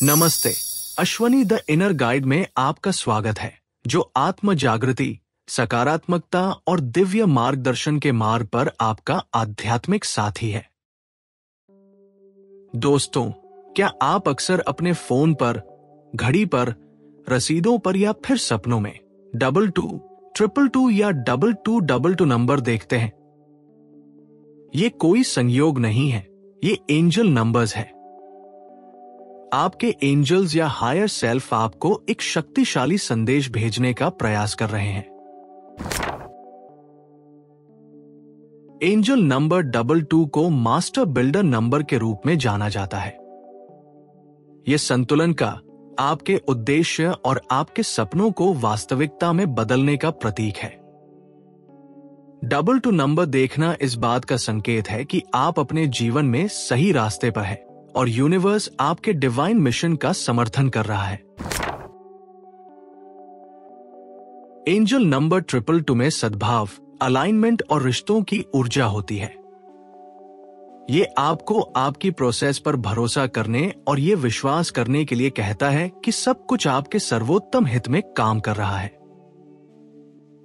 नमस्ते। Ashwani the inner guide में आपका स्वागत है, जो आत्म जागृति, सकारात्मकता और दिव्य मार्गदर्शन के मार्ग पर आपका आध्यात्मिक साथी है। दोस्तों, क्या आप अक्सर अपने फोन पर, घड़ी पर, रसीदों पर या फिर सपनों में 22, 222 या 2222 नंबर देखते हैं? ये कोई संयोग नहीं है, ये एंजल नंबर्स है। आपके एंजल्स या हायर सेल्फ आपको एक शक्तिशाली संदेश भेजने का प्रयास कर रहे हैं। एंजल नंबर 22 को मास्टर बिल्डर नंबर के रूप में जाना जाता है। यह संतुलन का, आपके उद्देश्य और आपके सपनों को वास्तविकता में बदलने का प्रतीक है। 22 नंबर देखना इस बात का संकेत है कि आप अपने जीवन में सही रास्ते पर हैं और यूनिवर्स आपके डिवाइन मिशन का समर्थन कर रहा है। एंजल नंबर 222 में सद्भाव, अलाइनमेंट और रिश्तों की ऊर्जा होती है। ये आपको आपकी प्रोसेस पर भरोसा करने और ये विश्वास करने के लिए कहता है कि सब कुछ आपके सर्वोत्तम हित में काम कर रहा है।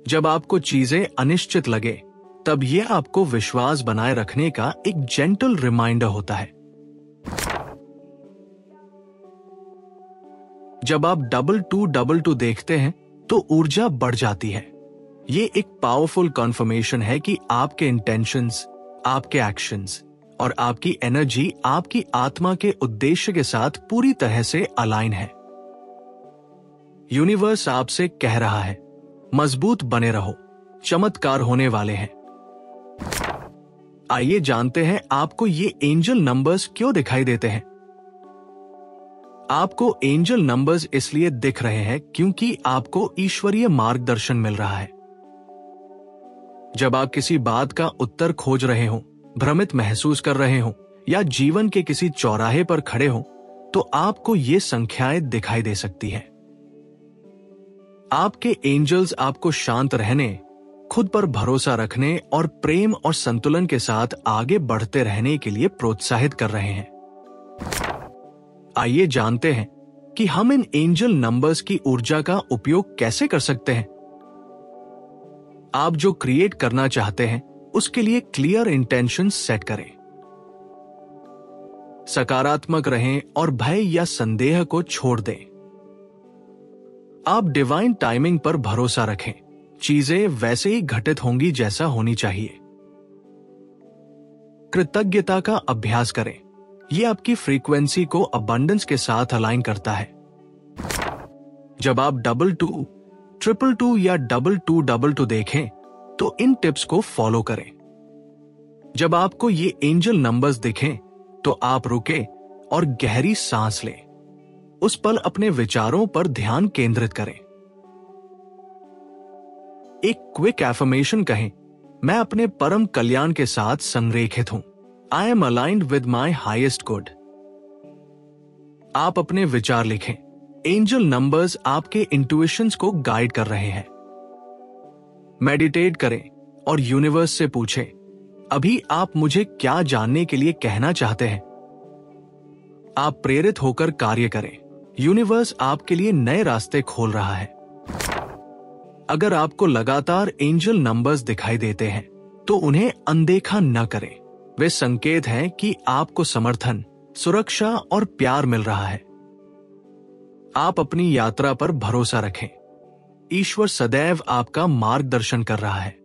जब आपको चीजें अनिश्चित लगे, तब यह आपको विश्वास बनाए रखने का एक जेंटल रिमाइंडर होता है। जब आप 2222 देखते हैं तो ऊर्जा बढ़ जाती है। ये एक पावरफुल कन्फर्मेशन है कि आपके इंटेंशंस, आपके एक्शंस और आपकी एनर्जी आपकी आत्मा के उद्देश्य के साथ पूरी तरह से अलाइन है। यूनिवर्स आपसे कह रहा है, मजबूत बने रहो, चमत्कार होने वाले हैं। आइए जानते हैं आपको ये एंजल नंबर्स क्यों दिखाई देते हैं। आपको एंजल नंबर्स इसलिए दिख रहे हैं क्योंकि आपको ईश्वरीय मार्गदर्शन मिल रहा है। जब आप किसी बात का उत्तर खोज रहे हो, भ्रमित महसूस कर रहे हो या जीवन के किसी चौराहे पर खड़े हो, तो आपको ये संख्याएं दिखाई दे सकती हैं। आपके एंजल्स आपको शांत रहने, खुद पर भरोसा रखने और प्रेम और संतुलन के साथ आगे बढ़ते रहने के लिए प्रोत्साहित कर रहे हैं। आइए जानते हैं कि हम इन एंजल नंबर्स की ऊर्जा का उपयोग कैसे कर सकते हैं। आप जो क्रिएट करना चाहते हैं, उसके लिए क्लियर इंटेंशन सेट करें। सकारात्मक रहें और भय या संदेह को छोड़ दें। आप डिवाइन टाइमिंग पर भरोसा रखें। चीजें वैसे ही घटित होंगी जैसा होनी चाहिए। कृतज्ञता का अभ्यास करें। यह आपकी फ्रीक्वेंसी को अबंडेंस के साथ अलाइन करता है। जब आप 22, 222 या 2222 देखें, तो इन टिप्स को फॉलो करें। जब आपको ये एंजल नंबर्स दिखें, तो आप रुके और गहरी सांस लें। उस पल अपने विचारों पर ध्यान केंद्रित करें। एक क्विक एफर्मेशन कहें, मैं अपने परम कल्याण के साथ संरेखित हूं। I am aligned with my highest good. आप अपने विचार लिखें। एंजल नंबर्स आपके इंट्यूशंस को गाइड कर रहे हैं। मेडिटेट करें और यूनिवर्स से पूछें, अभी आप मुझे क्या जानने के लिए कहना चाहते हैं। आप प्रेरित होकर कार्य करें। यूनिवर्स आपके लिए नए रास्ते खोल रहा है। अगर आपको लगातार एंजल नंबर्स दिखाई देते हैं, तो उन्हें अनदेखा न करें। वे संकेत हैं कि आपको समर्थन, सुरक्षा और प्यार मिल रहा है। आप अपनी यात्रा पर भरोसा रखें। ईश्वर सदैव आपका मार्गदर्शन कर रहा है।